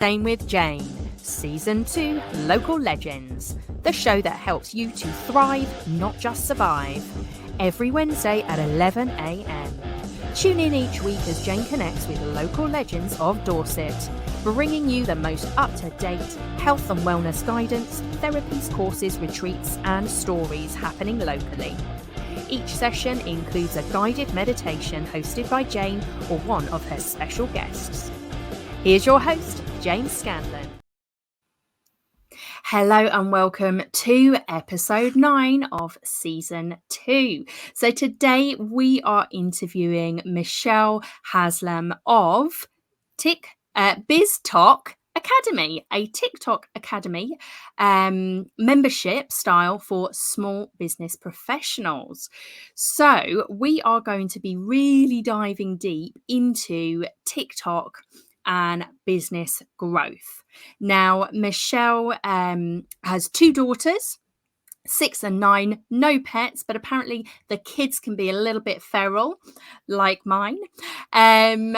Staying with Jane, Season 2, Local Legends, the show that helps you to thrive, not just survive. Every Wednesday at 11 a.m. Tune in each week as Jane connects with local legends of Dorset, bringing you the most up-to-date health and wellness guidance, therapies, courses, retreats, and stories happening locally. Each session includes a guided meditation hosted by Jane or one of her special guests. Here's your host, Jane Scanlan. Hello and welcome to episode 9 of season 2. So today we are interviewing Michelle Haslam of BizTalk Academy, a TikTok academy membership style for small business professionals. So we are going to be really diving deep into TikTok and business growth. Now, Michelle has 2 daughters, 6 and 9, no pets, but apparently the kids can be a little bit feral, like mine. And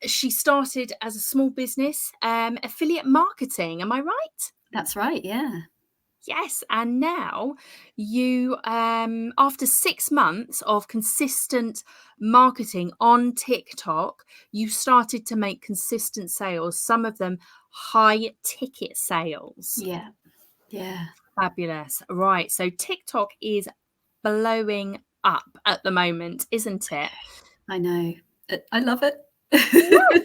she started as a small business, affiliate marketing. Am I right? That's right, yeah. Yes, and now you, after 6 months of consistent marketing on TikTok, you started to make consistent sales, some of them high ticket sales. Yeah. Fabulous. Right, so TikTok is blowing up at the moment, isn't it? I know. I love it. Yes,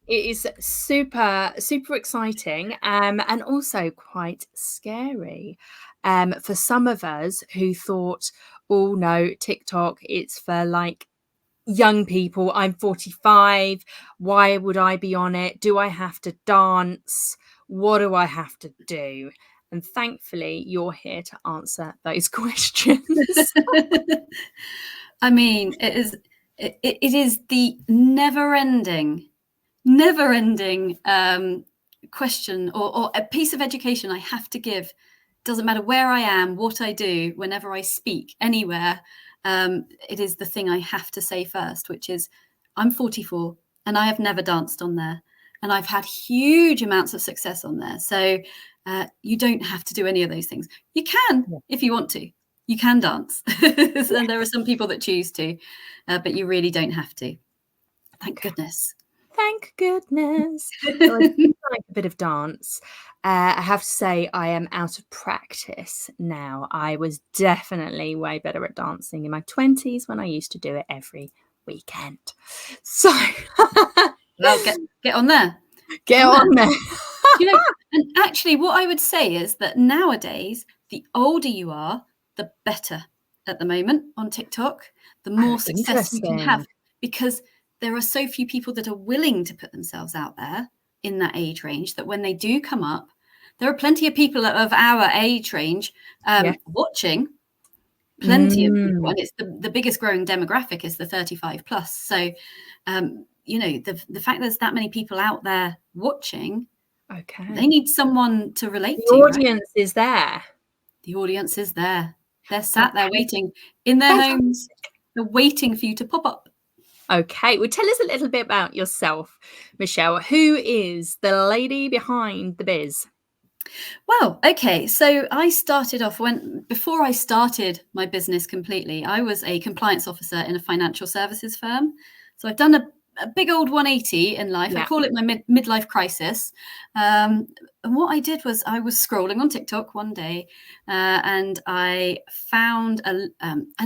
it is super exciting, and also quite scary for some of us who thought, oh no, TikTok, it's for like young people. I'm 45. Why would I be on it? Do I have to dance? What do I have to do? And thankfully, you're here to answer those questions. I mean, it is the never-ending question or a piece of education I have to give. Doesn't matter where I am, what I do, whenever I speak, anywhere. It is the thing I have to say first, which is I'm 44 and I have never danced on there. And I've had huge amounts of success on there. So you don't have to do any of those things. You can, if you want to. You can dance. And there are some people that choose to, but you really don't have to. Thank goodness. Thank goodness. So I do like a bit of dance. I have to say I am out of practice now. I was definitely way better at dancing in my 20s when I used to do it every weekend. So well, get on there. Get on there. You know, and actually what I would say is that nowadays, the older you are, the better at the moment on TikTok, the more success you can have, because there are so few people that are willing to put themselves out there in that age range that when they do come up, there are plenty of people of our age range watching, plenty of people, and it's the biggest growing demographic is the 35 plus. So, you know, the fact there's that many people out there watching, they need someone to relate to. The audience is there. The audience is there. They're sat there waiting in their homes. They're waiting for you to pop up. Okay, well, tell us a little bit about yourself, Michelle. Who is the lady behind the biz? Well, okay, so I started off before I started my business completely, I was a compliance officer in a financial services firm. So I've done a big old 180 in life. I call it my midlife crisis. And what I did was I was scrolling on TikTok one day and I found an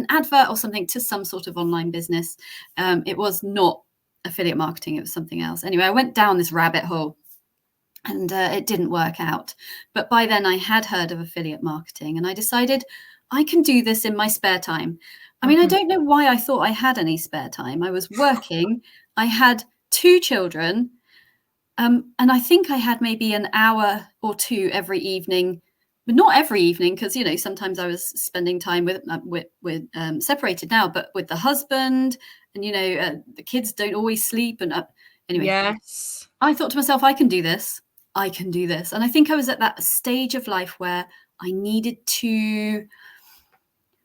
advert or something to some sort of online business. It was not affiliate marketing. It was something else. Anyway, I went down this rabbit hole and it didn't work out. But by then I had heard of affiliate marketing and I decided I can do this in my spare time. I mean, I don't know why I thought I had any spare time. I was working. I had 2 children. And I think I had maybe an hour or 2 every evening, but not every evening, because, you know, sometimes I was spending time with separated now, but with the husband and, you know, the kids don't always sleep. And anyway, yes, I thought to myself, I can do this. I can do this. And I think I was at that stage of life where I needed to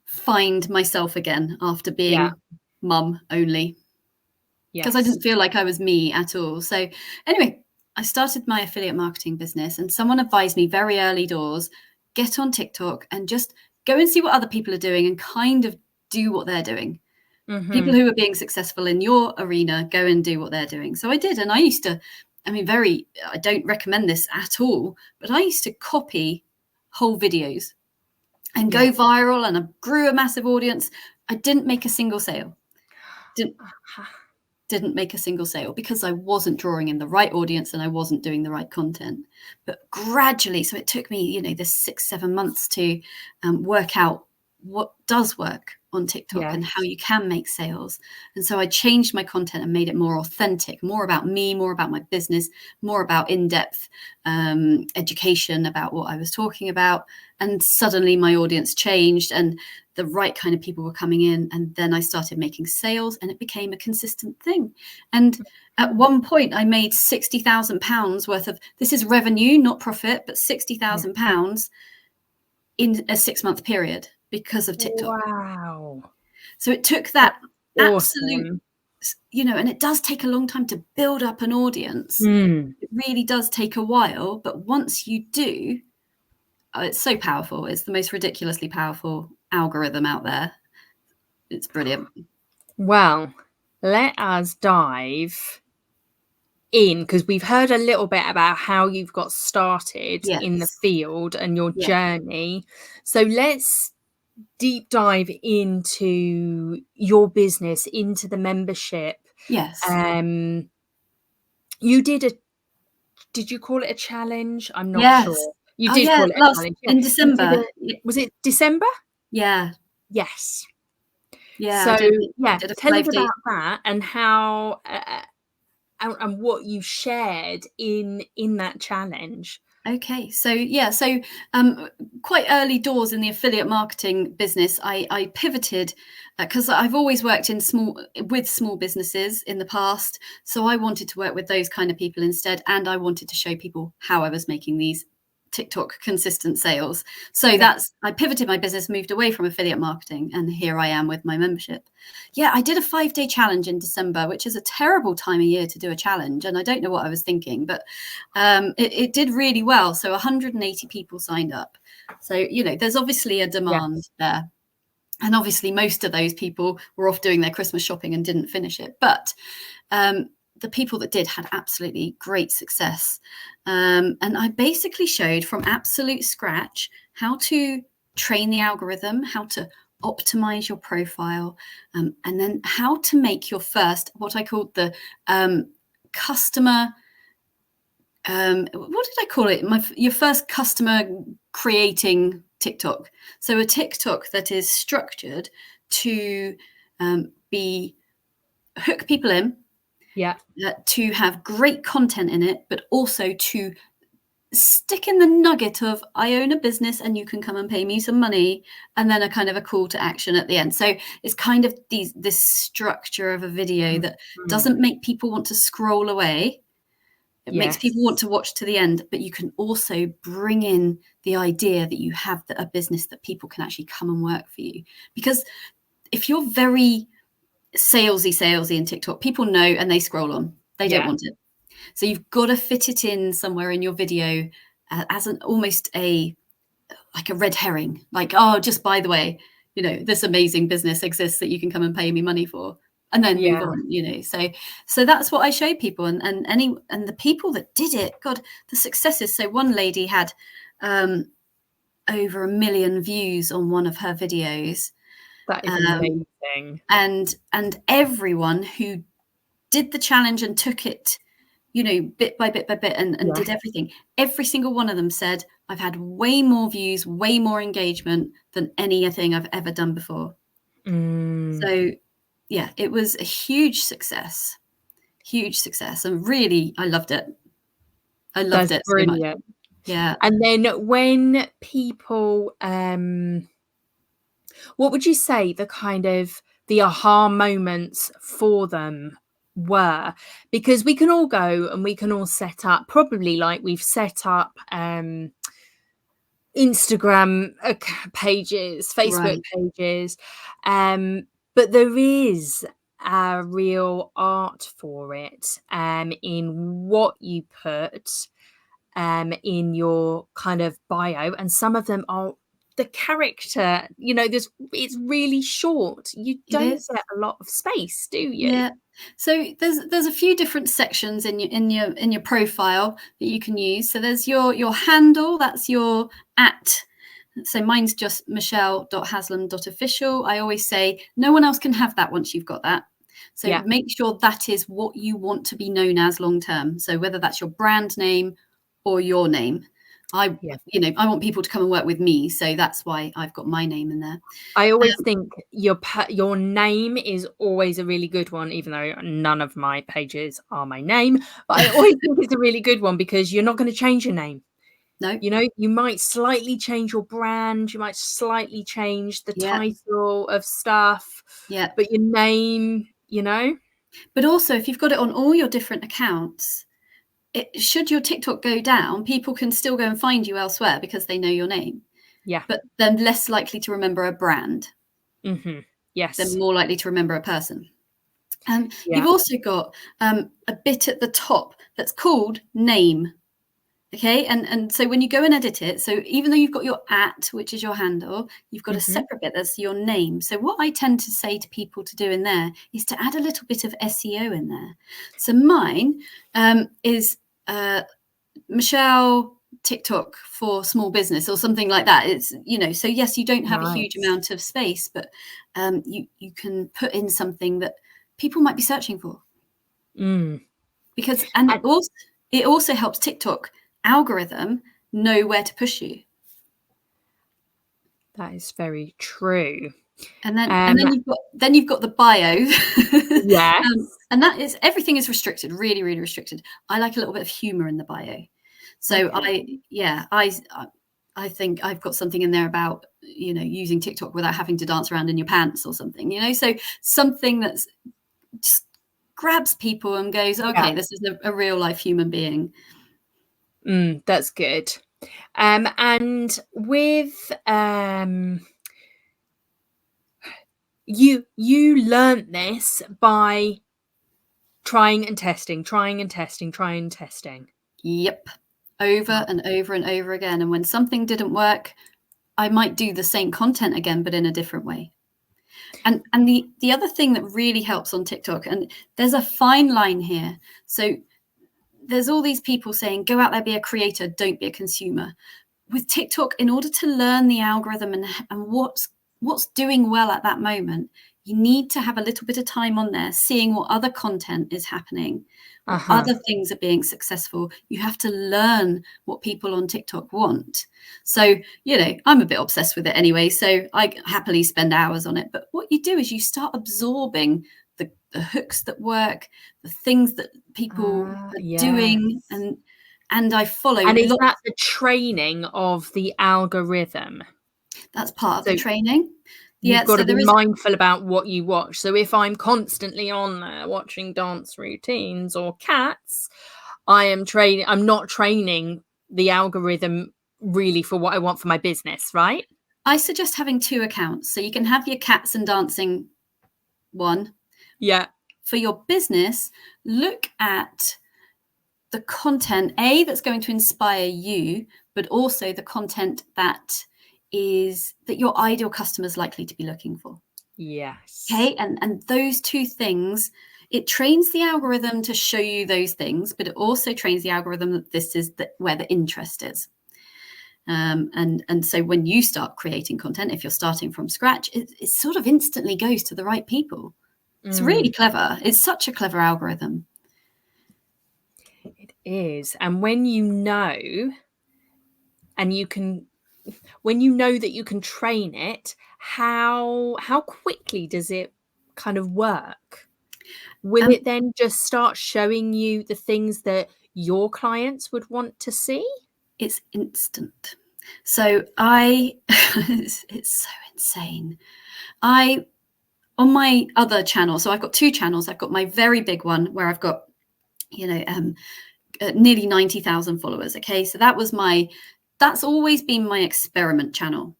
find myself again after being mum only. because I Yes. didn't feel like I was me at all. So anyway, I started my affiliate marketing business, and someone advised me very early doors, get on TikTok and just go and see what other people are doing and kind of do what they're doing. People who are being successful in your arena, go and do what they're doing. So I did. And I used to, I don't recommend this at all, but I used to copy whole videos and go viral, and I grew a massive audience. I didn't make a single sale. Didn't make a single sale because I wasn't drawing in the right audience and I wasn't doing the right content. But gradually, so it took me, the 6-7 months to work out what does work on TikTok and how you can make sales. And so I changed my content and made it more authentic, more about me, more about my business, more about in-depth education about what I was talking about. And suddenly my audience changed and the right kind of people were coming in. And then I started making sales and it became a consistent thing. And at one point I made £60,000 worth of, this is revenue, not profit, but £60,000 in a 6-month period because of TikTok. Wow. So it took that awesome. absolute, and it does take a long time to build up an audience. It really does take a while, but once you do, it's so powerful. It's the most ridiculously powerful algorithm out there. It's brilliant. Well, let us dive in, because we've heard a little bit about how you've got started in the field and your journey. So let's deep dive into your business, into the membership. Yes. You did you call it a challenge? I'm not sure. You did call it a challenge. In December. Was it December? Yeah. Yes. Yeah. So I did tell us about that and how and what you shared in that challenge. Okay, so quite early doors in the affiliate marketing business, I pivoted because I've always worked with small businesses in the past. So I wanted to work with those kind of people instead, and I wanted to show people how I was making these TikTok consistent sales. So I pivoted my business, moved away from affiliate marketing, and here I am with my membership. Yeah, I did a 5-day challenge in December, which is a terrible time of year to do a challenge. And I don't know what I was thinking, but it did really well. So 180 people signed up. So, there's obviously a demand there. And obviously most of those people were off doing their Christmas shopping and didn't finish it. But the people that did had absolutely great success. And I basically showed from absolute scratch how to train the algorithm, how to optimize your profile, and then how to make your first, what I called the customer, what did I call it? Your first customer creating TikTok. So a TikTok that is structured to hook people in, to have great content in it, but also to stick in the nugget of I own a business and you can come and pay me some money, and then a kind of a call to action at the end. So it's kind of this structure of a video that doesn't make people want to scroll away. It makes people want to watch to the end, but you can also bring in the idea that you have a business that people can actually come and work for you. Because if you're very salesy in TikTok, people know and they scroll on. They don't want it. So you've got to fit it in somewhere in your video as almost like a red herring. Like, oh, just by the way, this amazing business exists that you can come and pay me money for, and then move on. So that's what I show people, and the people that did it, God, the successes. So one lady had over 1 million views on one of her videos. That is amazing. And everyone who did the challenge and took it, bit by bit and did everything. Every single one of them said, I've had way more views, way more engagement than anything I've ever done before. So yeah, it was a huge success. And really, I loved it. That's it brilliant. so much. Yeah. And then when people, what would you say the kind of the aha moments for them were? Because we can all go and we can all set up, probably like we've set up Instagram pages, Facebook pages, but there is a real art for it, in what you put in your kind of bio, and some of them are the character, it's really short. You It don't is. get a lot of space, do you? Yeah. So there's a few different sections in your profile that you can use. So there's your handle, that's your @ So mine's just michelle.haslam.official. I always say no one else can have that once you've got that. So Yeah. make sure that is what you want to be known as long term. So whether that's your brand name or your name. I Yeah. I want people to come and work with me. So that's why I've got my name in there. I always think your name is always a really good one, even though none of my pages are my name. But I always think it's a really good one because you're not going to change your name. No. You might slightly change your brand, you might slightly change the Yeah. title of stuff, Yeah. but your name. But also, if you've got it on all your different accounts, should your TikTok go down, people can still go and find you elsewhere because they know your name. Yeah. But they're less likely to remember a brand. Mm-hmm. They're Yes. more likely to remember a person. And Yeah. you've also got a bit at the top that's called name. Okay. And so when you go and edit it, so even though you've got your @ which is your handle, you've got a Mm-hmm. separate bit that's your name. So what I tend to say to people to do in there is to add a little bit of SEO in there. So mine is Michelle TikTok for small business or something like that. It's, so yes, you don't have a huge Nice. amount of space, but you can put in something that people might be searching for. Mm. Because And it also helps TikTok algorithm know where to push you. that is very true. And then Um, and then you've got the bio. yes. And that is, everything is restricted, really, really restricted. I like a little bit of humor in the bio. So Okay. I think I've got something in there about, using TikTok without having to dance around in your pants or something, so something that's just grabs people and goes, Yeah. okay, this is a real life human being. That's good. And with you learnt this by trying and testing, trying and testing, trying and testing. Yep. Over and over and over again. And when something didn't work, I might do the same content again, but in a different way. And the other thing that really helps on TikTok, and there's a fine line here. So there's all these people saying, go out there, be a creator, don't be a consumer. With TikTok, in order to learn the algorithm and what's doing well at that moment, you need to have a little bit of time on there, seeing what other content is happening, what other things are being successful. You have to learn what people on TikTok want. So, I'm a bit obsessed with it anyway, so I happily spend hours on it. But what you do is you start absorbing the hooks that work, the things that people are Yeah. doing, and I follow And is lots. that the training of the algorithm? That's part of the So training. you've Yeah, got so to be there is. mindful about what you watch. So if I'm constantly on there watching dance routines or cats, I'm not training the algorithm really for what I want for my business, right? I suggest having 2 accounts. So you can have your cats and dancing one. Yeah. For your business, look at the content, that's going to inspire you, but also the content that your ideal customer is likely to be looking for. Yes. Okay. And those 2 things, it trains the algorithm to show you those things, but it also trains the algorithm that this is where the interest is. And so when you start creating content, if you're starting from scratch, it sort of instantly goes to the right people. It's really clever. It's such a clever algorithm. It is. And when you know that you can train it, how quickly does it kind of work? Will Um, it then just start showing you the things that your clients would want to see? it's instant. So it's so insane. On my other channel, so I've got 2 channels. I've got my very big one where I've got, nearly 90,000 followers. Okay. So that's always been my experiment channel.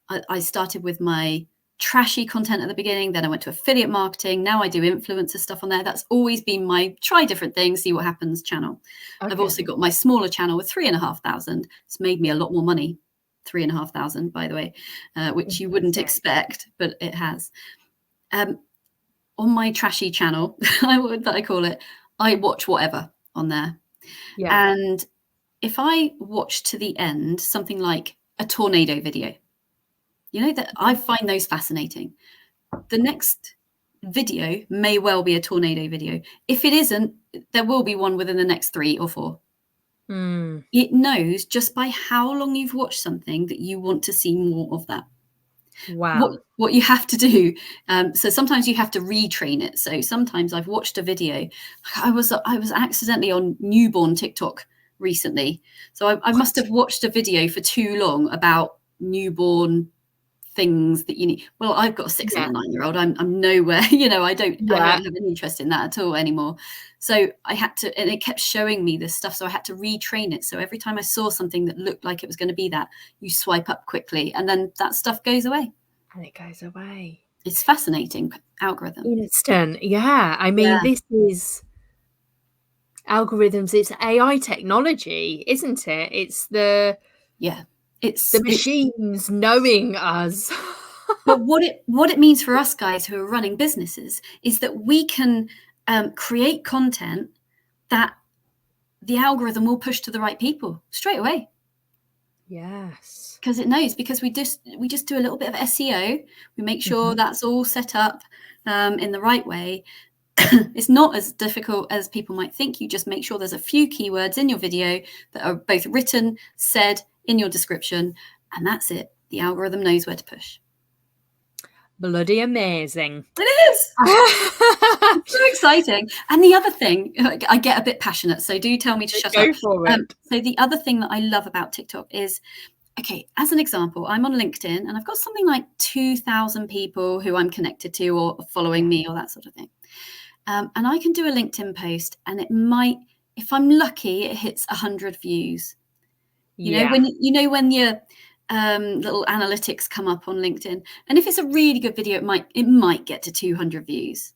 I started with my trashy content at the beginning. Then I went to affiliate marketing. Now I do influencer stuff on there. That's always been my try different things, see what happens channel. Okay. I've also got my smaller channel with 3,500. It's made me a lot more money. 3,500, by the way, which you wouldn't expect, but it has. On my trashy channel, that I call it, I watch whatever on there. Yeah. And if I watch to the end, something like a tornado video, that I find those fascinating. The next video may well be a tornado video. If it isn't, there will be one within the next 3 or 4. It knows just by how long you've watched something that you want to see more of that. Wow. What you have to do, so sometimes you have to retrain it. So sometimes I've watched a video. I was accidentally on newborn TikTok recently. So I must have watched a video for too long about newborn things that you need. Well, I've got a 6 and a 9-year-old. I'm nowhere, I don't have any interest in that at all anymore. So I had to, and it kept showing me this stuff. So I had to retrain it. So every time I saw something that looked like it was going to be that, you swipe up quickly and then that stuff goes away. And it goes away. It's fascinating algorithm. Instant. Yeah. I mean, this is algorithms. It's AI technology, isn't it? It's the machines knowing us. But what it means for us guys who are running businesses is that we can create content that the algorithm will push to the right people straight away. Yes. Because it knows, because we just do a little bit of SEO. We make sure that's all set up in the right way. It's not as difficult as people might think. You just make sure there's a few keywords in your video that are both written, said in your description, and that's it. The algorithm knows where to push. Bloody amazing. It is. It's so exciting. And the other thing, I get a bit passionate, so do tell me to shut up. Go for it. So the other thing that I love about TikTok is, okay, as an example, I'm on LinkedIn and I've got something like 2,000 people who I'm connected to or following me or that sort of thing. And I can do a LinkedIn post and it might, if I'm lucky, it hits 100 views. When your little analytics come up on LinkedIn, and if it's a really good video, it might get to 200 views.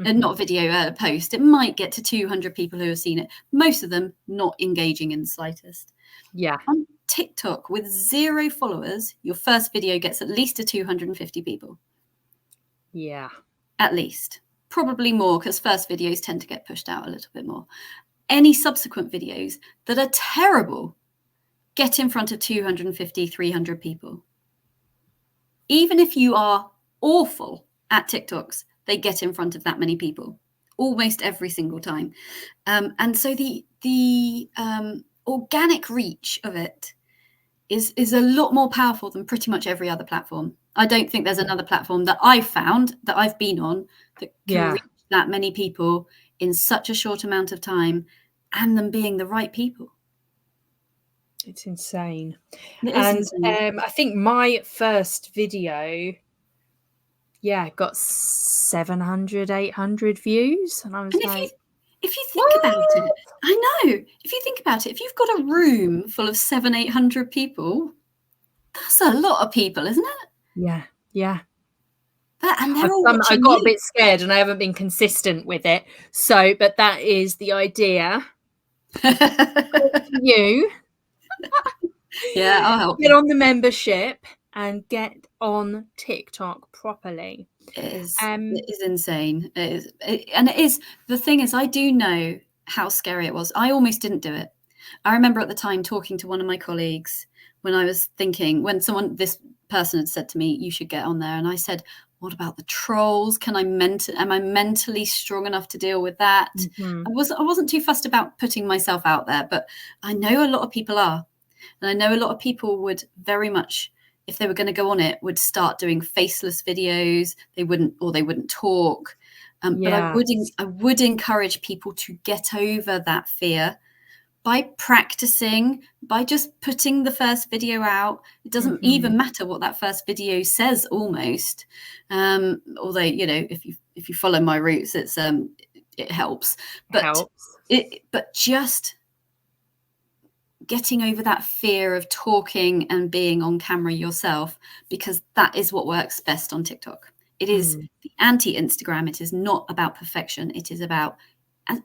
And not video, post. It might get to 200 people who have seen it. Most of them not engaging in the slightest. Yeah. On TikTok, with 0 followers, your first video gets at least to 250 people. Yeah. At least. Probably more, because first videos tend to get pushed out a little bit more. Any subsequent videos that are terrible get in front of 250, 300 people. Even if you are awful at TikToks, they get in front of that many people almost every single time. And so the organic reach of it is a lot more powerful than pretty much every other platform. I don't think there's another platform that I've found, that I've been on, that can reach that many people in such a short amount of time, and them being the right people. It's insane. It is insane. I think my first video, got 700, 800 views. And I was if you think about it, I know. If you think about it, if you've got a room full of 700-800 people, that's a lot of people, isn't it? Yeah. And they're all watching I got a bit scared and I haven't been consistent with it. So, but that is the idea. You. Yeah, I'll help you. Get on the membership and get on TikTok properly. It is insane. It is. The thing is, I do know how scary it was. I almost didn't do it. I remember at the time talking to one of my colleagues when I was thinking, this person had said to me, you should get on there. And I said, what about the trolls? Am I mentally strong enough to deal with that? I wasn't too fussed about putting myself out there, but I know a lot of people are. And I know a lot of people would very much, if they were going to go on it, would start doing faceless videos. They wouldn't talk. But I would encourage people to get over that fear by practicing, by just putting the first video out. It doesn't even matter what that first video says, almost. Although, if you follow my roots, it helps. But just getting over that fear of talking and being on camera yourself, because that is what works best on TikTok. It is the anti-Instagram. It is not about perfection. It is about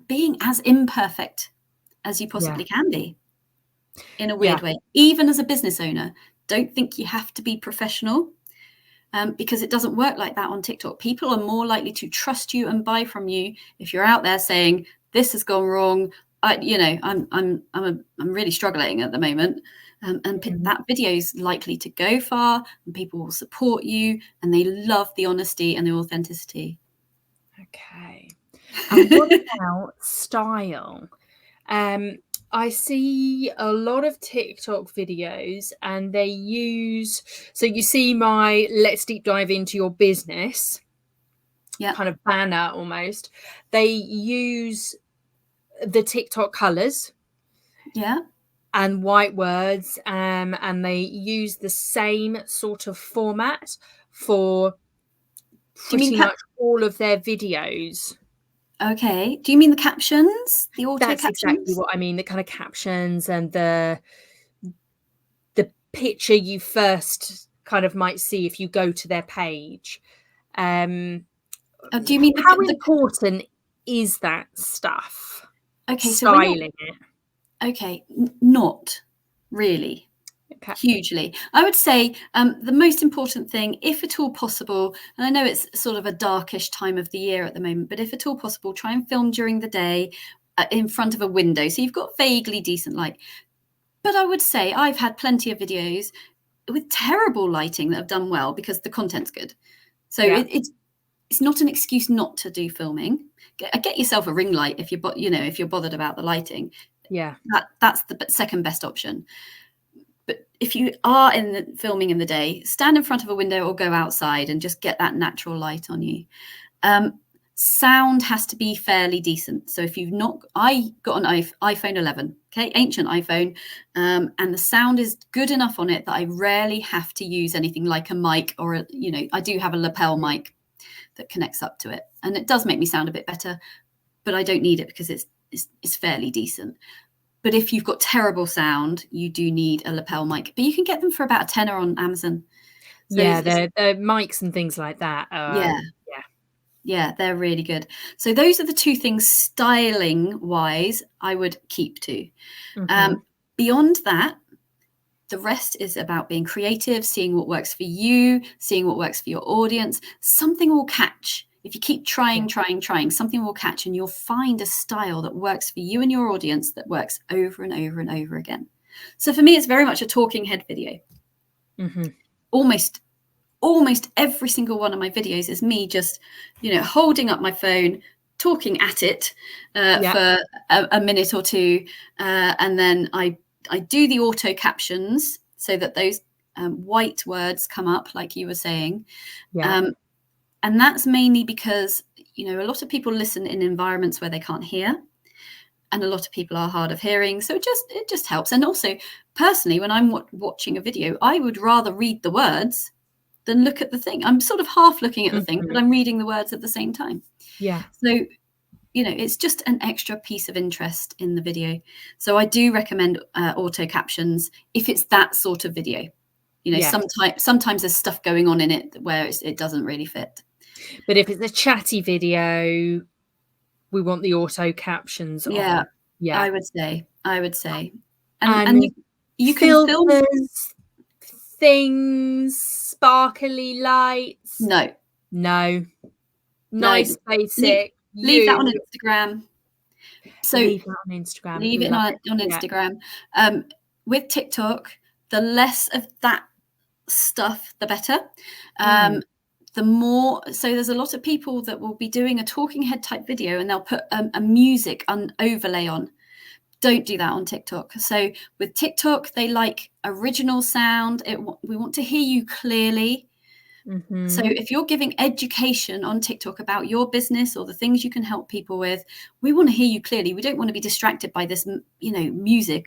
being as imperfect as you possibly can be, in a weird way. Even as a business owner, don't think you have to be professional, because it doesn't work like that on TikTok. People are more likely to trust you and buy from you if you're out there saying, this has gone wrong. I'm really struggling at the moment. That video is likely to go far, and people will support you, and they love the honesty and the authenticity. Okay. And what about style? I see a lot of TikTok videos, and they use, so you see my let's deep dive into your business kind of banner almost. They use the TikTok colors and white words, and they use the same sort of format for pretty much all of their videos. Okay. Do you mean the captions? The auto That's captions? exactly what I mean. The kind of captions and the picture you first kind of might see if you go to their page. Do you mean how important is that stuff? Okay, styling it. Okay, not really. Okay. Hugely. I would say the most important thing, if at all possible, and I know it's sort of a darkish time of the year at the moment, but if at all possible, try and film during the day in front of a window, so you've got vaguely decent light. But I would say I've had plenty of videos with terrible lighting that have done well because the content's good. So it's not an excuse not to do filming. Get yourself a ring light if you're bothered about the lighting. Yeah, that's the second best option. But if you are filming in the day, stand in front of a window or go outside and just get that natural light on you. Sound has to be fairly decent. So if you've not, I got an iPhone 11, okay, ancient iPhone, and the sound is good enough on it that I rarely have to use anything like a mic or I do have a lapel mic that connects up to it, and it does make me sound a bit better, but I don't need it because it's fairly decent. But if you've got terrible sound, you do need a lapel mic, but you can get them for about $10 on Amazon. So the mics and things like that. Yeah, they're really good. So those are the two things styling wise I would keep to. Beyond that, the rest is about being creative, seeing what works for you, seeing what works for your audience. Something will catch. If you keep trying, something will catch, and you'll find a style that works for you and your audience that works over and over and over again. So for me, it's very much a talking head video. Almost every single one of my videos is me just, holding up my phone, talking at it for a minute or two. And then I do the auto captions so that those white words come up, like you were saying. And that's mainly because, a lot of people listen in environments where they can't hear. And a lot of people are hard of hearing. So it just helps. And also, personally, when I'm watching a video, I would rather read the words than look at the thing. I'm sort of half looking at the thing, but I'm reading the words at the same time. Yeah. So, it's just an extra piece of interest in the video. So I do recommend auto captions if it's that sort of video. Sometimes there's stuff going on in it where it doesn't really fit. But if it's a chatty video, we want the auto captions on. Yeah, I would say. And you can film things, sparkly lights. No. Nice, basic. Leave that on Instagram. So leave that on Instagram. Leave it on Instagram. With TikTok, the less of that stuff, the better. The more, so there's a lot of people that will be doing a talking head type video and they'll put a music overlay on. Don't do that on TikTok. So with TikTok, they like original sound. We want to hear you clearly. So if you're giving education on TikTok about your business or the things you can help people with, we want to hear you clearly. We don't want to be distracted by this, music.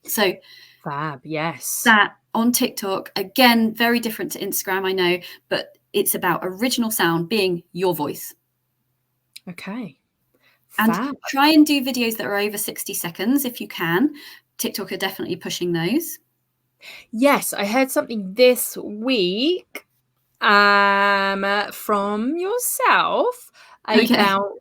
So fab, yes. That on TikTok, again, very different to Instagram, I know, but it's about original sound being your voice. Okay. And try and do videos that are over 60 seconds if you can. TikTok are definitely pushing those. Yes, I heard something this week from yourself about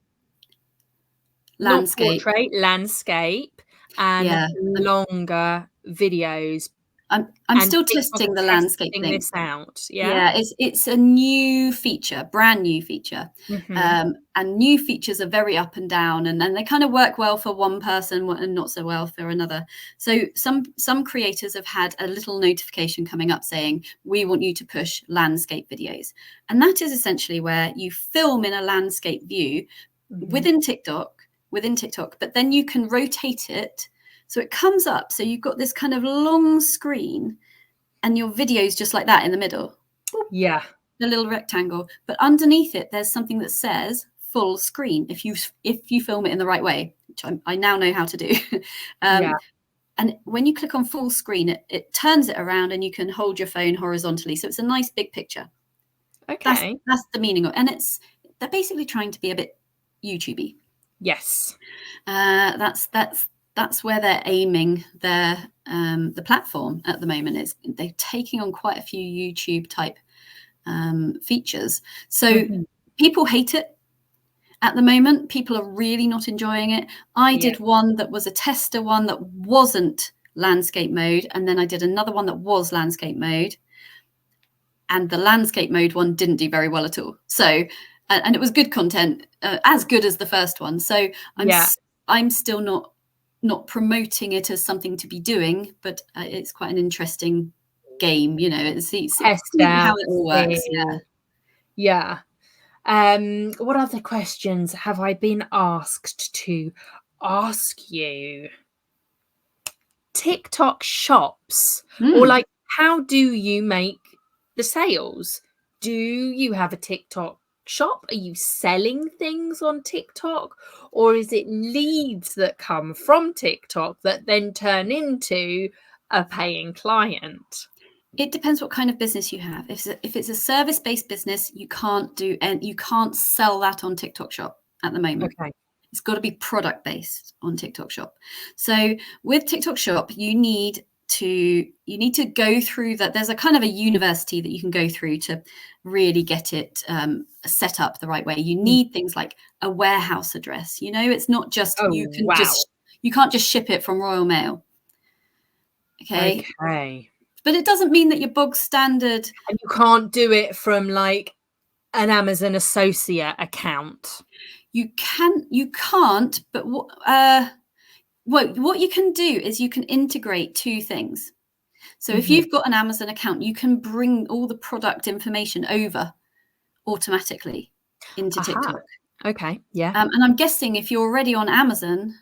not portrait, landscape, and Yeah, longer videos. I'm And still TikTok testing the are landscape testing thing. this out. Yeah. Yeah, it's a new feature, brand new feature. Mm-hmm. And new features are very up and down, and then they kind of work well for one person and not so well for another. So some creators have had a little notification coming up saying, we want you to push landscape videos. And that is essentially where you film in a landscape view within TikTok, but then you can rotate it so it comes up. So you've got this kind of long screen and your video's just like that in the middle. Yeah. The little rectangle, but underneath it there's something that says full screen if you film it in the right way, which I now know how to do. Yeah. And when you click on full screen, it turns it around and you can hold your phone horizontally, so it's a nice big picture. Okay. That's the meaning of, and they're basically trying to be a bit YouTubey. Yes. That's where they're aiming their the platform at the moment. Is they're taking on quite a few YouTube type features. So people hate it at the moment. People are really not enjoying it. I did one that was a tester one that wasn't landscape mode, and then I did another one that was landscape mode, and the landscape mode one didn't do very well at all. So and it was good content, as good as the first one. So I'm still not promoting it as something to be doing, but it's quite an interesting game, see how it all works. Yeah. What other questions have I been asked to ask you? TikTok shops, or like, how do you make the sales? Do you have a TikTok shop? Are you selling things on TikTok, or is it leads that come from TikTok that then turn into a paying client? It depends what kind of business you have. If it's a service-based business, you can't sell that on TikTok Shop at the moment. Okay. It's got to be product-based on TikTok Shop. So with TikTok Shop, you need to go through that. There's a kind of a university that you can go through to really get it set up the right way. You need things like a warehouse address. It's not just you can't just ship it from Royal Mail. Okay. But it doesn't mean that your bog standard. And you can't do it from like an Amazon associate account. You can't, but what you can do is you can integrate two things. So if you've got an Amazon account, you can bring all the product information over automatically into TikTok. Okay, yeah. And I'm guessing if you're already on Amazon,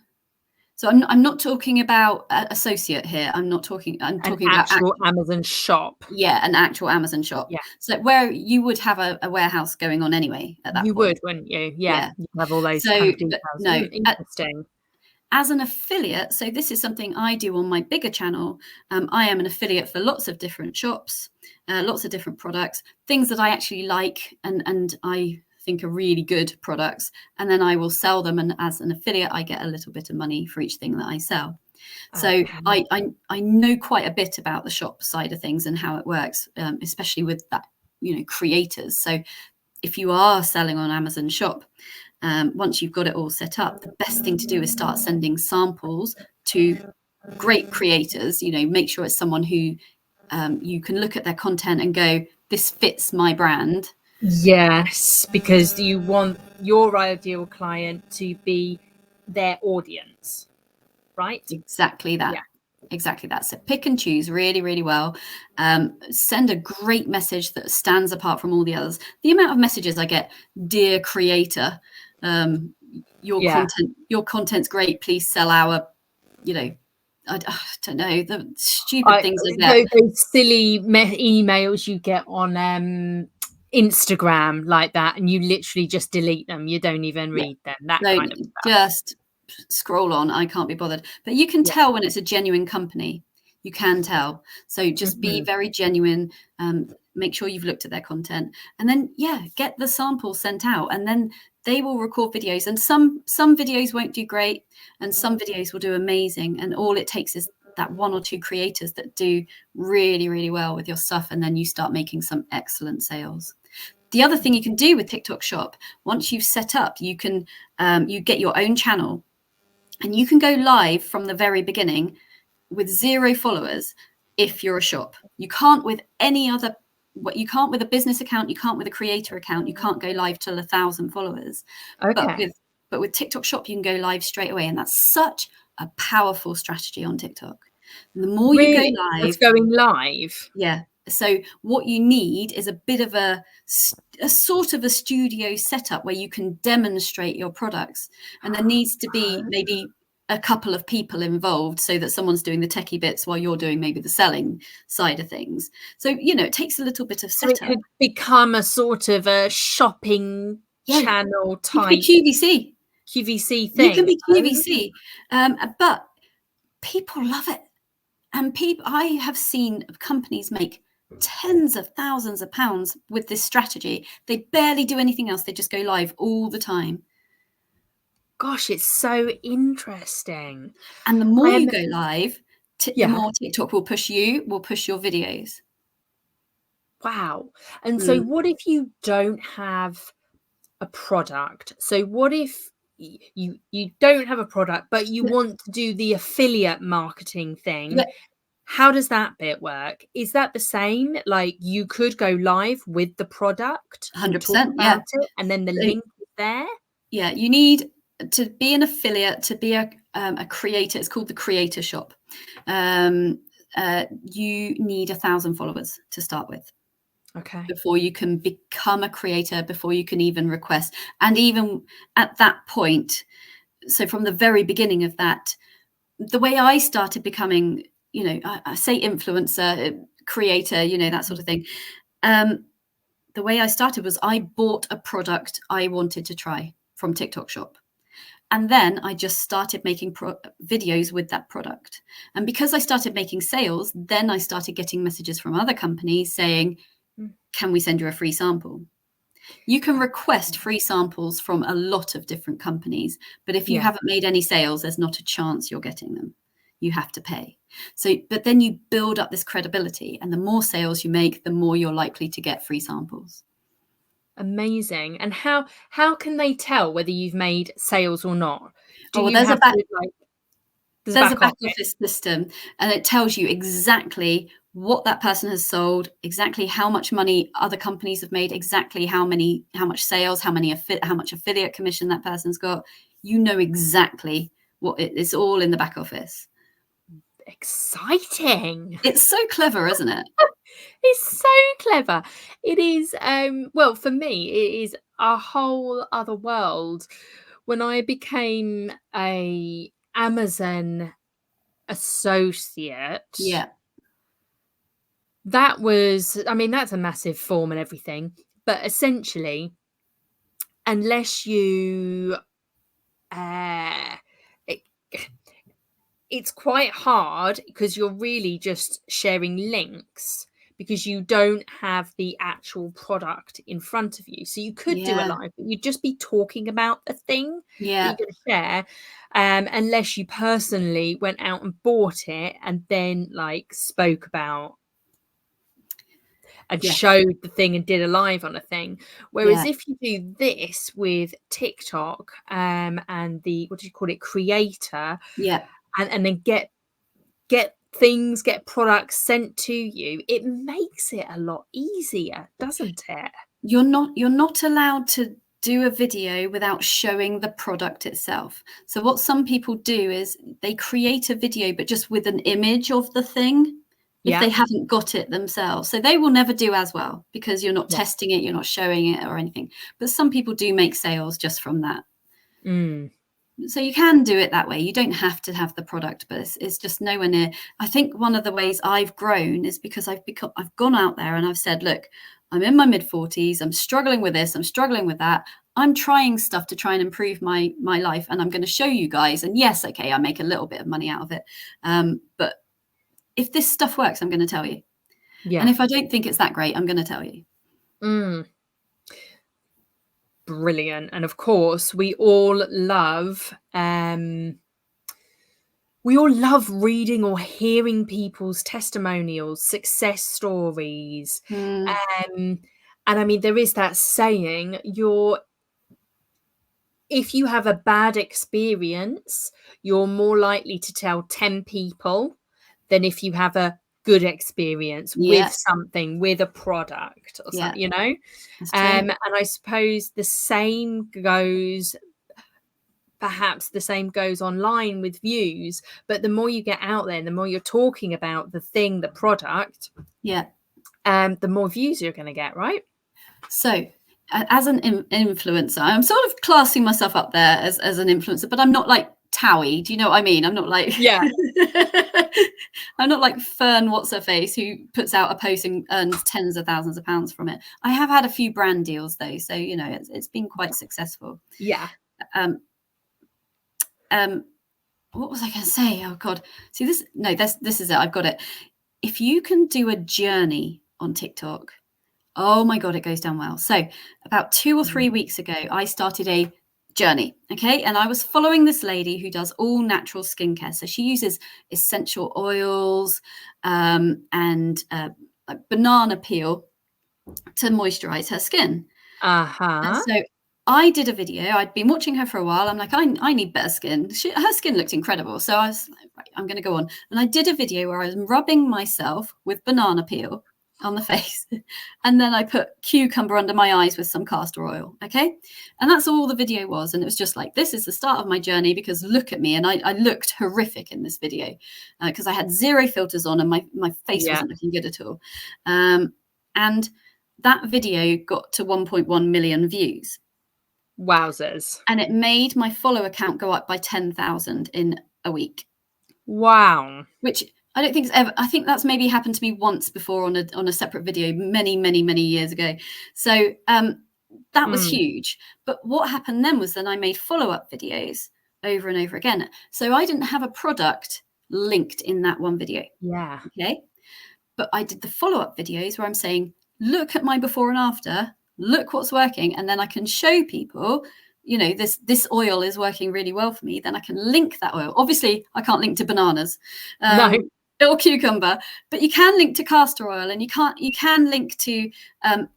so I'm not talking about associate here. I'm talking about actual Amazon shop. Yeah, an actual Amazon shop. Yeah. So where you would have a warehouse going on anyway at that point. You would, wouldn't you? Yeah. You have all those kind of details. No, interesting. As an affiliate, so this is something I do on my bigger channel. I am an affiliate for lots of different shops, lots of different products, things that I actually like and I think are really good products, and then I will sell them, and as an affiliate I get a little bit of money for each thing that I sell. So I know quite a bit about the shop side of things and how it works, especially with that, creators. So if you are selling on Amazon shop, once you've got it all set up, the best thing to do is start sending samples to great creators. Make sure it's someone who you can look at their content and go, this fits my brand. Yes, because you want your ideal client to be their audience, right? Exactly that. Yeah. Exactly that. So pick and choose really, really well. Send a great message that stands apart from all the others. The amount of messages I get, dear creator, your content's great. Please sell our, I don't know, the stupid things like that. Those silly emails you get on Instagram like that, and you literally just delete them. You don't even read them. That kind of stuff. Just scroll on. I can't be bothered. But you can tell when it's a genuine company. You can tell. So just be very genuine. Make sure you've looked at their content, and then get the samples sent out, and then they will record videos. And some videos won't do great, and some videos will do amazing. And all it takes is that one or two creators that do really, really well with your stuff, and then you start making some excellent sales. The other thing you can do with TikTok Shop, once you've set up, you can you get your own channel, and you can go live from the very beginning with 0 followers if you're a shop. You can't with any other, you can't with a business account, you can't with a creator account, you can't go live till 1,000 followers. Okay. But with TikTok Shop, you can go live straight away, and that's such a powerful strategy on TikTok. And the more you go Really? live, It's going live. yeah. So what you need is a bit of a sort of a studio setup where you can demonstrate your products, and there needs to be maybe a couple of people involved so that someone's doing the techie bits while you're doing maybe the selling side of things. So, it takes a little bit of So it setup. could become a sort of a shopping channel You can be type QVC thing. You can be QVC, but people love it. And I have seen companies make tens of thousands of pounds with this strategy. They barely do anything else. They just go live all the time. Gosh, it's so interesting. And the more you go live, the Yeah. more TikTok will push your videos. Wow. And so what if you don't have a product? So what if you don't have a product, but you want to do the affiliate marketing thing? Yeah. How does that bit work? Is that the same? Like you could go live with the product and 100%, talk about it, and then the link is there? Yeah, you need to be an affiliate, to be a creator. It's called the Creator Shop. You need 1,000 followers to start with. Okay. Before you can become a creator, before you can even request. And even at that point, so from the very beginning of that, the way I started becoming, I say influencer, creator, that sort of thing. The way I started was I bought a product I wanted to try from TikTok Shop. And then I just started making videos with that product. And because I started making sales, then I started getting messages from other companies saying, can we send you a free sample? You can request free samples from a lot of different companies, but if you haven't made any sales, there's not a chance you're getting them. You have to pay. So, but then you build up this credibility, and the more sales you make, the more you're likely to get free samples. Amazing. And how can they tell whether you've made sales or not? There's a back office system, and it tells you exactly what that person has sold, exactly how much money other companies have made, exactly how much sales, how much affiliate commission that person's got. You know exactly what it's all in the back office. Exciting. It's so clever, isn't it? It's so clever. It is, well, for me, it is a whole other world. When I became a Amazon associate, that was, I mean, that's a massive form and everything, but essentially, unless you, it's quite hard because you're really just sharing links because you don't have the actual product in front of you. So you could do a live, but you'd just be talking about the thing that you're going to share, unless you personally went out and bought it and then like spoke about and showed the thing and did a live on a thing. Whereas if you do this with TikTok and the, what do you call it, creator, and then get products sent to you, it makes it a lot easier, doesn't it? You're not allowed to do a video without showing the product itself. So what some people do is they create a video but just with an image of the thing if they haven't got it themselves. So they will never do as well because you're not testing it, you're not showing it or anything. But some people do make sales just from that. So you can do it that way. You don't have to have the product, but it's just nowhere near. I think one of the ways I've grown is because I've gone out there and I've said, look, I'm in my mid-40s. I'm struggling with this. I'm struggling with that. I'm trying stuff to try and improve my life, and I'm going to show you guys. And yes, okay, I make a little bit of money out of it. But if this stuff works, I'm going to tell you. And if I don't think it's that great, I'm going to tell you. Brilliant. And of course, we all love we all love reading or hearing people's testimonials, success stories. And I mean, there is that saying, if you have a bad experience, you're more likely to tell 10 people than if you have a good experience with something, with a product or something, you know? That's true. And I suppose the same goes online with views, but the more you get out there, the more you're talking about the thing, the product, the more views you're going to get, right? So as an influencer, I'm sort of classing myself up there as an influencer, but I'm not like Towie. Do you know what I mean? I'm not like I'm not like Fern what's her face who puts out a post and earns tens of thousands of pounds from it. I have had a few brand deals though, so you know it's been quite successful. What was I going to say? Oh God, see this is it. I've got it. If you can do a journey on TikTok, oh my God, it goes down well. So about 2 or 3 weeks ago, I started a journey. Okay. And I was following this lady who does all natural skincare. So she uses essential oils and like banana peel to moisturize her skin. And so I did a video. I'd been watching her for a while. I'm like, I need better skin. Her skin looked incredible. So I was like, right, I'm going to go on. And I did a video where I was rubbing myself with banana peel on the face. And then I put cucumber under my eyes with some castor oil. Okay. And that's all the video was. And it was just like, this is the start of my journey because look at me. And I looked horrific in this video because I had 0 filters on and my face wasn't looking good at all. And that video got to 1.1 million views. Wowzers. And it made my follow account go up by 10,000 in a week. Wow. Which I don't think it's ever, I think that's maybe happened to me once before on a separate video many years ago. So that was huge. But what happened then was then I made follow-up videos over and over again. So I didn't have a product linked in that one video. Yeah. Okay. But I did the follow-up videos where I'm saying, look at my before and after, look what's working. And then I can show people, you know, this oil is working really well for me. Then I can link that oil. Obviously, I can't link to bananas. No. Or cucumber, but you can link to castor oil and you can link to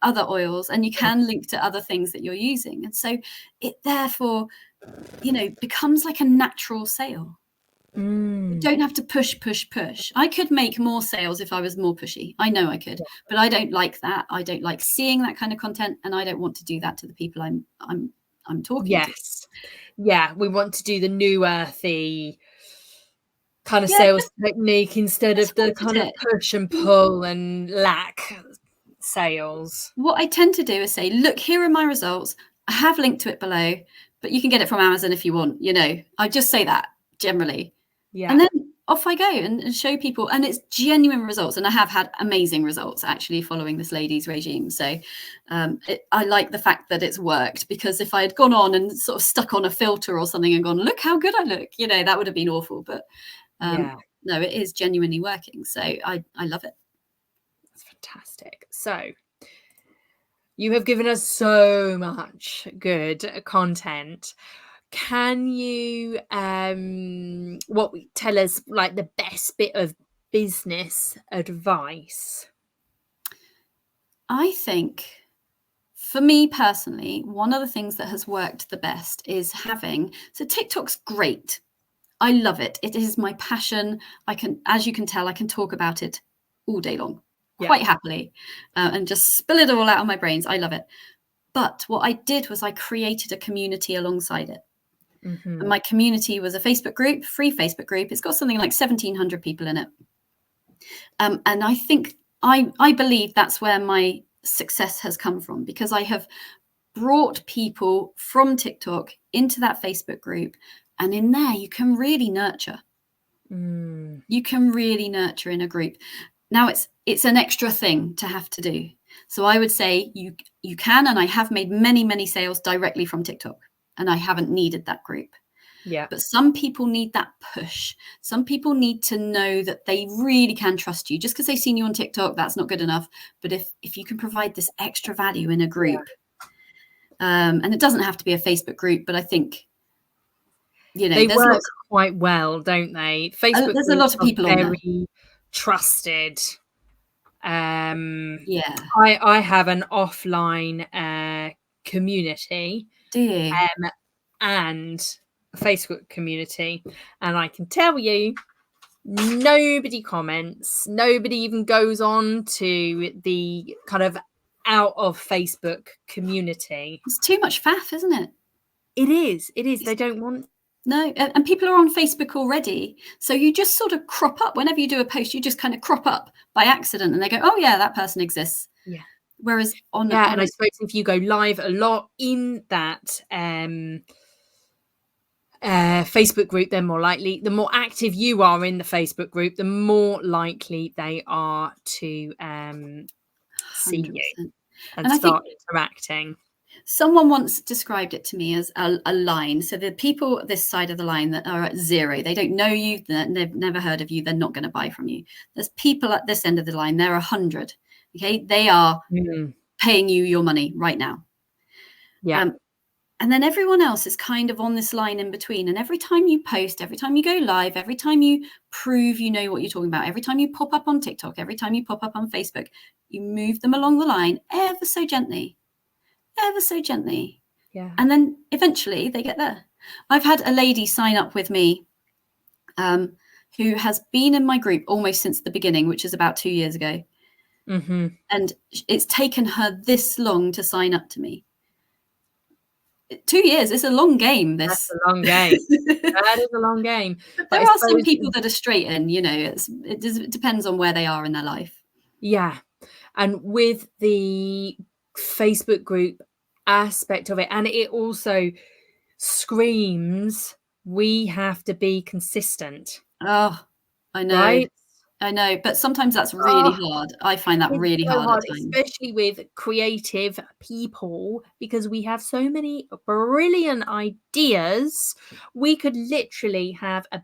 other oils and you can link to other things that you're using. And so it therefore, you know, becomes like a natural sale. You don't have to push. I could make more sales if I was more pushy. I know I could, but I don't like that. I don't like seeing that kind of content, and I don't want to do that to the people I'm talking to. Yeah, we want to do the new earthy kind of sales technique instead of the kind of push and pull and lack sales. What I tend to do is say, look, here are my results. I have linked to it below, but you can get it from Amazon if you want. You know, I just say that generally. Yeah. And then off I go and show people. And it's genuine results. And I have had amazing results actually following this lady's regime. So I like the fact that it's worked, because if I had gone on and sort of stuck on a filter or something and gone, look how good I look, you know, that would have been awful. But no, it is genuinely working. So I love it. That's fantastic. So you have given us so much good content. Can you tell us like the best bit of business advice? I think for me personally, one of the things that has worked the best is so TikTok's great. I love it. It is my passion. As you can tell, I can talk about it all day long, quite happily, and just spill it all out of my brains. I love it. But what I did was I created a community alongside it. And my community was a Facebook group, free Facebook group. It's got something like 1,700 people in it. And I think, I believe that's where my success has come from, because I have brought people from TikTok into that Facebook group. And in there, you can really nurture. You can really nurture in a group. Now, it's an extra thing to have to do. So I would say you can, and I have made many sales directly from TikTok, and I haven't needed that group. Yeah. But some people need that push. Some people need to know that they really can trust you. Just because they've seen you on TikTok, that's not good enough. But if you can provide this extra value in a group, and it doesn't have to be a Facebook group, but I think You know, They there's work lots. quite well, don't they? Facebook There's a groups lot of are people on there. very trusted. Yeah. I have an offline community Do you? and a Facebook community, and I can tell you, nobody comments. Nobody even goes on to the kind of out of Facebook community. It's too much faff, isn't it? It is. It is. They don't want. No, and people are on Facebook already. So you just sort of crop up. Whenever you do a post, you just kind of crop up by accident and they go, oh, yeah, that person exists. Yeah. Whereas on And I suppose if you go live a lot in that Facebook group, they're more likely. The more active you are in the Facebook group, the more likely they are to see 100%. you and I start think interacting. someone once described it to me as a line. So the people this side of the line that are at 0, they don't know you, they've never heard of you, they're not going to buy from you. There's people at this end of the line, they're 100. Okay, they are paying you your money right now. Yeah. And then everyone else is kind of on this line in between. And every time you post, every time you go live, every time you prove you know what you're talking about, every time you pop up on TikTok, every time you pop up on Facebook, you move them along the line ever so gently. Yeah. And then eventually they get there. I've had a lady sign up with me who has been in my group almost since the beginning, which is about 2 years ago. And it's taken her this long to sign up to me. 2 years, it's a long game. That's a long game. That is a long game. But there are some people that are straight in, you know, it depends on where they are in their life. Yeah. And with the Facebook group aspect of it, and it also screams, we have to be consistent. Oh, I know. Right? I know. But sometimes that's really hard. I find that really so hard at times. especially with creative people, because we have so many brilliant ideas. We could literally have a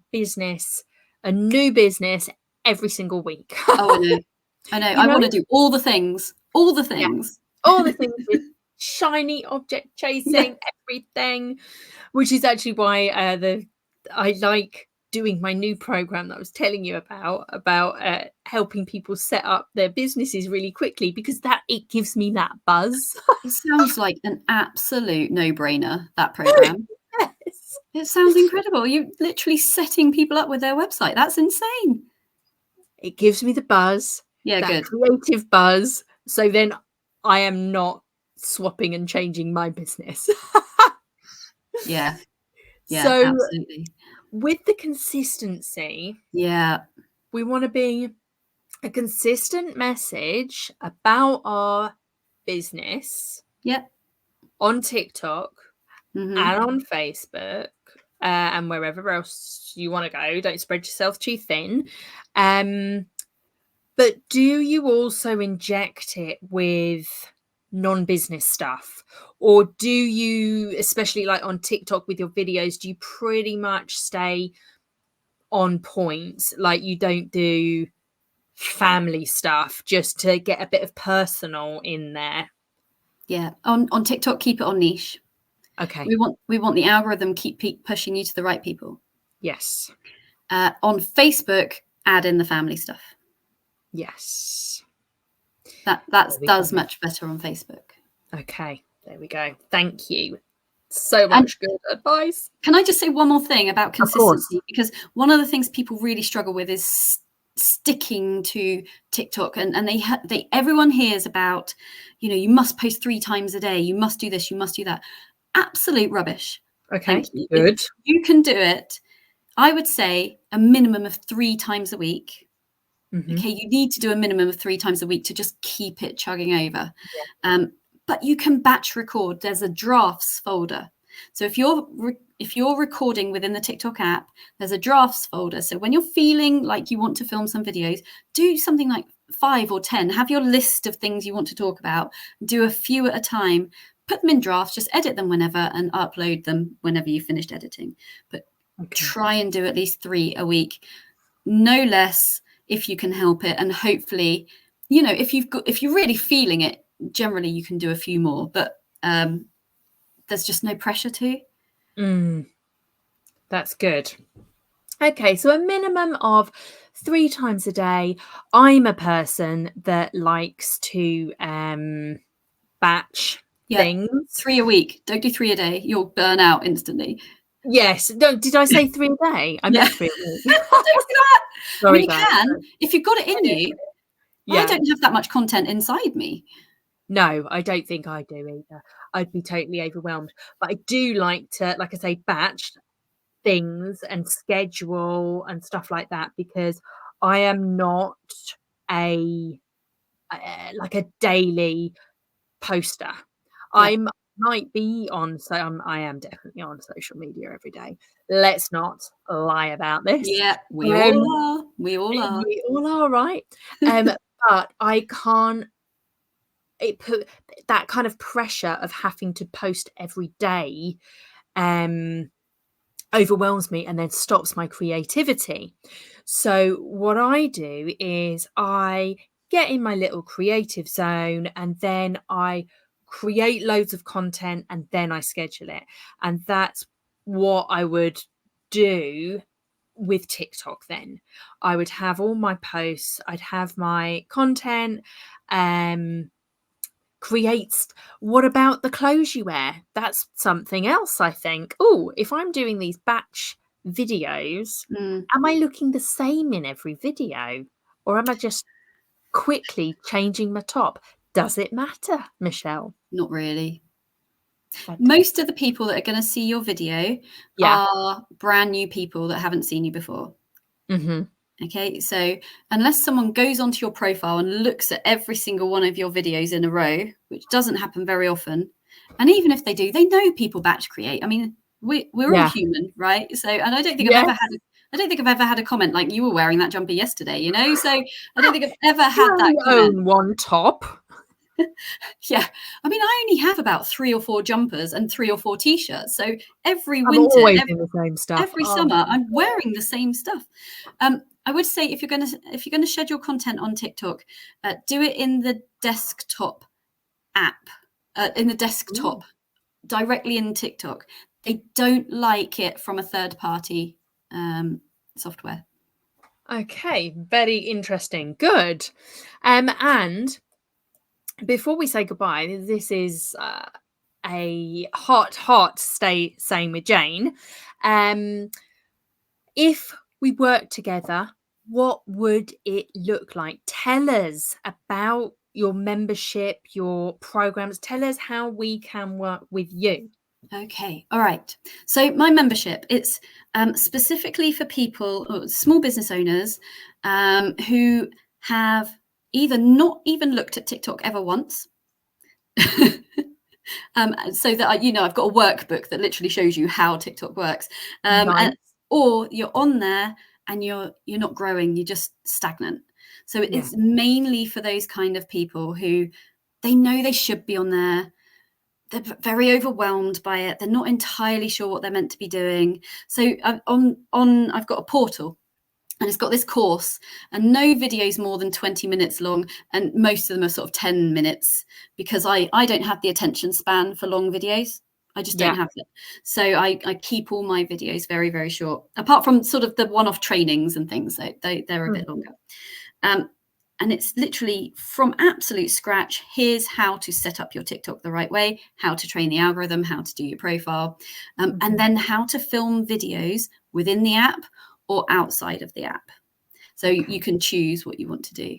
new business every single week. Oh, I know. I want to do all the things. All the things with shiny object chasing, everything, which is actually why I like doing my new program that I was telling you about helping people set up their businesses really quickly, because it gives me that buzz. It sounds like an absolute no-brainer, that program. Yes. It sounds incredible. You're literally setting people up with their website. That's insane. It gives me the buzz. Yeah, that good. Creative buzz. So then I am not swapping and changing my business. Yeah, so absolutely. With the consistency, we want to be a consistent message about our business. Yep. On TikTok and on Facebook and wherever else you want to go. Don't spread yourself too thin. But do you also inject it with non-business stuff? Or do you, especially like on TikTok with your videos, do you pretty much stay on point? Like you don't do family stuff just to get a bit of personal in there? Yeah. On TikTok, keep it on niche. Okay. We want the algorithm keep pushing you to the right people. Yes. On Facebook, add in the family stuff. Yes. That does much better on Facebook. Okay, there we go. Thank you. So much good advice. Can I just say one more thing about consistency? Because one of the things people really struggle with is sticking to TikTok, and they everyone hears about, you know, you must post 3 times a day, you must do this, you must do that. Absolute rubbish. Okay, good. If you can do it, I would say a minimum of 3 times a week. Okay, you need to do a minimum of 3 times a week to just keep it chugging over. But you can batch record. There's a drafts folder. So if you're recording within the TikTok app, there's a drafts folder. So when you're feeling like you want to film some videos, do something like 5 or 10. Have your list of things you want to talk about. Do a few at a time. Put them in drafts. Just edit them whenever and upload them whenever you finished editing. But try and do at least 3 a week, no less, if you can help it. And hopefully, you know, if you're really feeling it, generally you can do a few more, but there's just no pressure to. That's good. Okay, so a minimum of 3 times a day. I'm a person that likes to batch things. 3 a week. Don't do 3 a day. You'll burn out instantly. Yes. No, did I say 3 a day? I meant 3 a week. Don't do that. I mean, you Sorry, guys. can if you've got it in you. Yeah. I don't have that much content inside me. No, I don't think I do either. I'd be totally overwhelmed. But I do like to, like I say, batch things and schedule and stuff like that, because I am not a like a daily poster. Yeah. I might be on, so I am definitely on social media every day. Let's not lie about this. Yeah, we all are. We all are. We all are, right? But I can't. It put that kind of pressure of having to post every day overwhelms me and then stops my creativity. So what I do is I get in my little creative zone, and then I create loads of content, and then I schedule it. And that's what I would do with TikTok. Then I would have all my posts, I'd have my content, creates. What about the clothes you wear? That's something else, I think. Oh, if I'm doing these batch videos, am I looking the same in every video, or am I just quickly changing my top? Does it matter, Michelle? Not really. Fantastic. Most of the people that are going to see your video are brand new people that haven't seen you before. Okay, so unless someone goes onto your profile and looks at every single one of your videos in a row, which doesn't happen very often, and even if they do, they know people batch create. I mean, we're all human, right? So, and I don't think I've ever had a comment like, you were wearing that jumper yesterday, you know? So I don't think I've ever had that comment. Own one top. Yeah, I mean, I only have about 3 or 4 jumpers and 3 or 4 t-shirts. So every I'm winter, always in the same stuff. every summer, I'm wearing the same stuff. I would say if you're going to schedule content on TikTok, do it in the desktop app, directly in TikTok. They don't like it from a third party software. Okay, very interesting. Good. And before we say goodbye, this is a hot saying with Jane. If we work together, what would it look like? Tell us about your membership, your programs. Tell us how we can work with you. Okay. All right. So my membership, it's specifically for people, small business owners, who have either not even looked at TikTok ever once. So that I've got a workbook that literally shows you how TikTok works. Nice. Or you're on there and you're not growing, you're just stagnant. So it's mainly for those kind of people who they know they should be on there. They're very overwhelmed by it. They're not entirely sure what they're meant to be doing. So I've got a portal, and it's got this course, and no videos more than 20 minutes long, and most of them are sort of 10 minutes, because I don't have the attention span for long videos. I just don't have it. So I keep all my videos very, very short, apart from sort of the one-off trainings and things. So they're a bit longer. And it's literally from absolute scratch. Here's how to set up your TikTok the right way, how to train the algorithm, how to do your profile, and then how to film videos within the app or outside of the app. So you can choose what you want to do.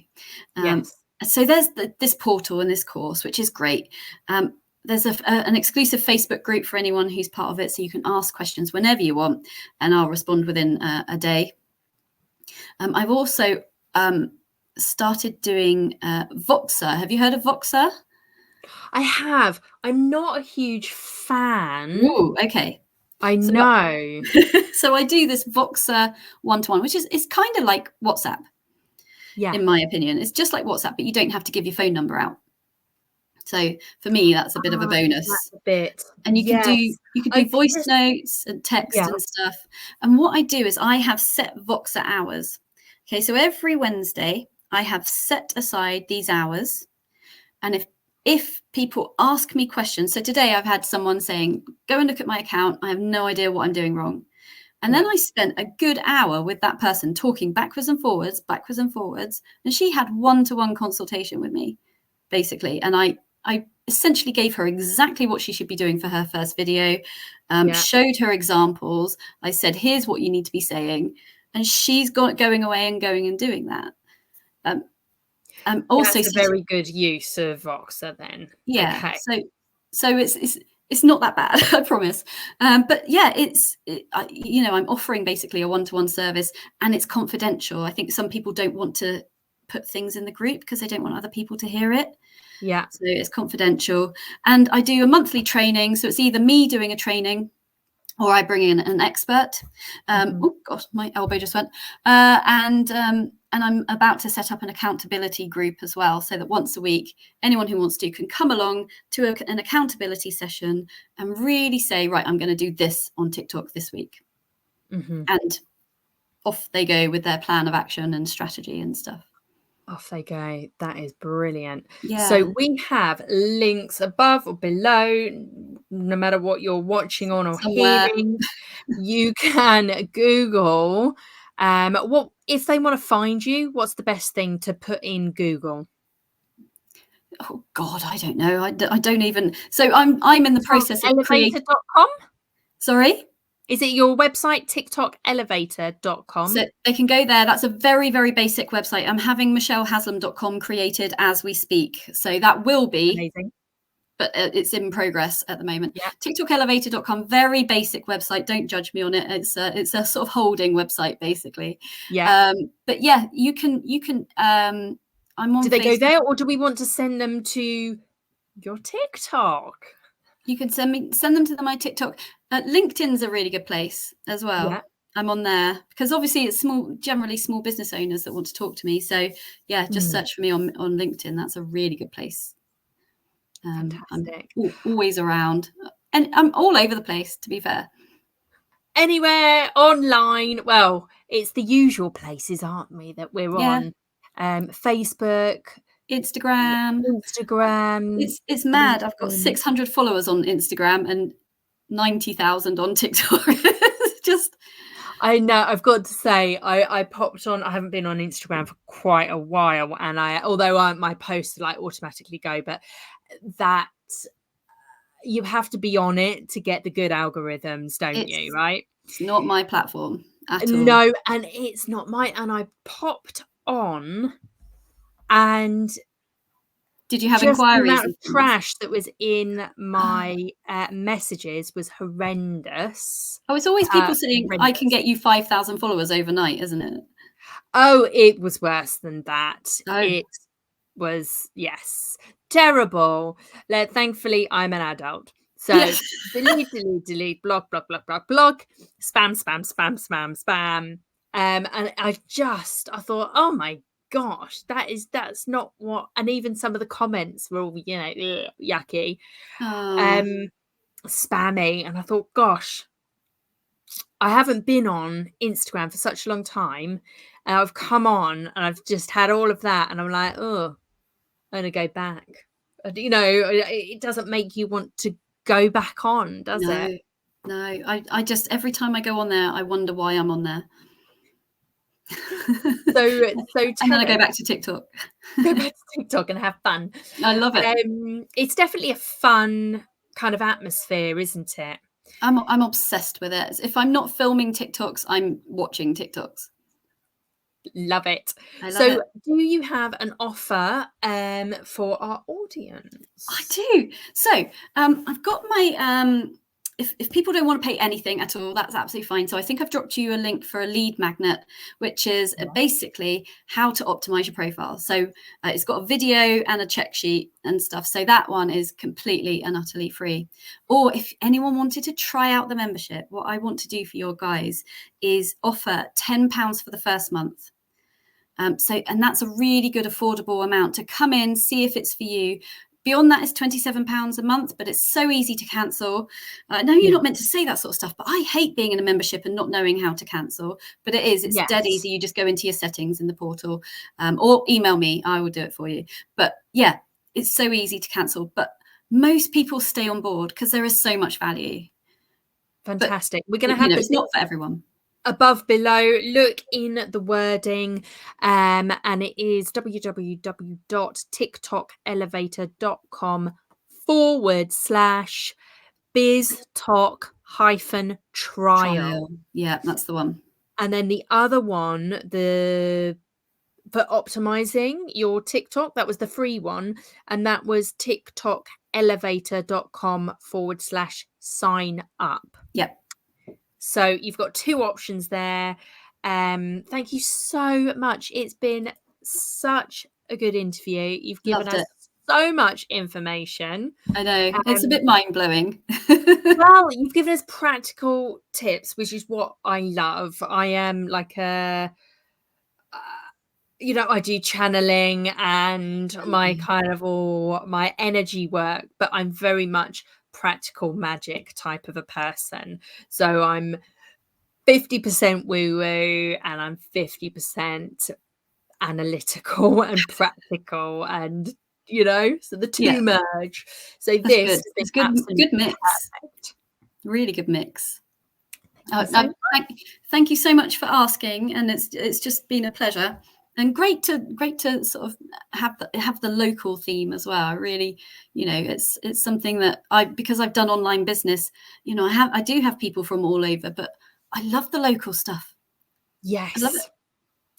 So there's this portal and this course, which is great. There's an exclusive Facebook group for anyone who's part of it, so you can ask questions whenever you want, and I'll respond within a day. I've also started doing Voxer. Have you heard of Voxer? I have. I'm not a huge fan. Ooh, okay. I know. So I do this Voxer one-to-one, which is kind of like WhatsApp. In my opinion, it's just like WhatsApp, but you don't have to give your phone number out. So for me, that's a bit of a bonus. A bit. And you can do voice notes and text and stuff. And what I do is I have set Voxer hours. Okay, so every Wednesday I have set aside these hours, and if people ask me questions, so today I've had someone saying, go and look at my account, I have no idea what I'm doing wrong. And then I spent a good hour with that person talking backwards and forwards. And she had one-to-one consultation with me, basically. And I essentially gave her exactly what she should be doing for her first video, showed her examples. I said, here's what you need to be saying. And she's going away and doing that. Also, that's a very good use of Voxer then. Yeah. Okay. So it's not that bad, I promise. But yeah, I'm offering basically a one-to-one service, and it's confidential. I think some people don't want to put things in the group because they don't want other people to hear it. Yeah. So it's confidential. And I do a monthly training. So it's either me doing a training or I bring in an expert. Oh gosh, my elbow just went. And I'm about to set up an accountability group as well, so that once a week, anyone who wants to can come along to an accountability session and really say, right, I'm going to do this on TikTok this week. And off they go with their plan of action and strategy and stuff. Off they go. That is brilliant. Yeah. So we have links above or below, no matter what you're watching on or hearing. You can Google. What if they want to find you? What's the best thing to put in Google? Oh God, I don't know. I don't even. So I'm in the process of elevator.com. Sorry. Is it your website, tiktokelevator.com? So they can go there. That's a very, very basic website. I'm having michellehaslam.com created as we speak. So that will be amazing. But it's in progress at the moment. Yeah. tiktokelevator.com, very basic website. Don't judge me on it. It's a sort of holding website, basically. Yeah. But yeah, you can I'm on Do they Facebook. go there, or do we want to send them to your TikTok? You can send them to my TikTok. LinkedIn's a really good place as well. Yeah. I'm on there because obviously it's generally small business owners that want to talk to me. So yeah, just search for me on LinkedIn. That's a really good place. Fantastic. I'm always around, and I'm all over the place, to be fair. Anywhere online. Well, it's the usual places, aren't we, that we're on? Facebook, Instagram. It's mad. I've got 600 followers on Instagram and 90,000 on TikTok. Just, I know. I've got to say, I popped on. I haven't been on Instagram for quite a while, and although my posts like automatically go, but that you have to be on it to get the good algorithms, don't you? Right? It's not my platform at all. No, and it's not mine. And I popped on, and did you have inquiries? The amount of trash that was in my messages was horrendous. Oh, it's always people saying, I can get you 5,000 followers overnight, isn't it? Oh, it was worse than that. Oh. It was, yes, terrible. Thankfully, I'm an adult. So delete, block, spam. And I thought, oh my gosh, that's not what. And even some of the comments were all, yucky, spammy. And I thought, gosh, I haven't been on Instagram for such a long time. And I've come on and I've just had all of that. And I'm like, oh, I'm going to go back. It doesn't make you want to go back on, does it? No, I just, every time I go on there, I wonder why I'm on there. So and then I go back to TikTok. Go back to TikTok and have fun. I love it. It's definitely a fun kind of atmosphere, isn't it? I'm obsessed with it. If I'm not filming TikToks, I'm watching TikToks. Love it. So do you have an offer for our audience? I do. So I've got my if people don't want to pay anything at all, that's absolutely fine. So I think I've dropped you a link for a lead magnet, which is basically how to optimize your profile. So it's got a video and a check sheet and stuff. So that one is completely and utterly free. Or if anyone wanted to try out the membership, what I want to do for your guys is offer £10 for the first month. And that's a really good affordable amount to come in, see if it's for you. Beyond that is £27 a month, but it's so easy to cancel. I know you're not meant to say that sort of stuff, but I hate being in a membership and not knowing how to cancel. But it is. It's dead easy. You just go into your settings in the portal or email me. I will do it for you. But yeah, it's so easy to cancel. But most people stay on board because there is so much value. Fantastic. We're going to have it's not for everyone. above below, look in the wording, and it is www.tiktok.elevator.com/biz-talk-trial. Yeah, that's the one. And then the other one, for optimizing your TikTok, that was the free one, and that was tiktokelevator.com/sign up. Yep. So you've got two options there. Thank you so much. It's been such a good interview. You've given us so much information. I know, it's a bit mind-blowing. Well, you've given us practical tips, which is what I love. I am like I do channeling and my kind of my energy work, but I'm very much practical magic type of a person. So I'm 50% woo-woo and I'm 50% analytical and practical, and so the two merge. So this is good mix. Perfect. Really good mix. Thank you so much for asking, and it's just been a pleasure. And great to sort of have the local theme as well. I really, it's something that because I've done online business, I do have people from all over, but I love the local stuff. Yes, I love it.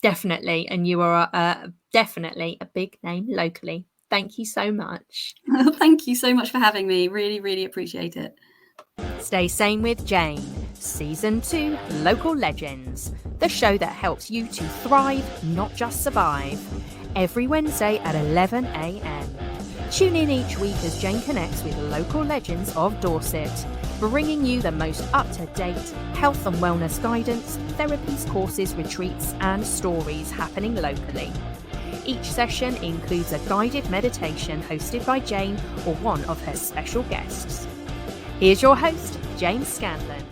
Definitely. And you are definitely a big name locally. Thank you so much. Thank you so much for having me. Really, really appreciate it. Stay Sane with Jane, Season 2, Local Legends, the show that helps you to thrive, not just survive. Every Wednesday at 11 a.m. Tune in each week as Jane connects with local legends of Dorset, bringing you the most up-to-date health and wellness guidance, therapies, courses, retreats, and stories happening locally. Each session includes a guided meditation hosted by Jane or one of her special guests. Here's your host, Jane Scanlan.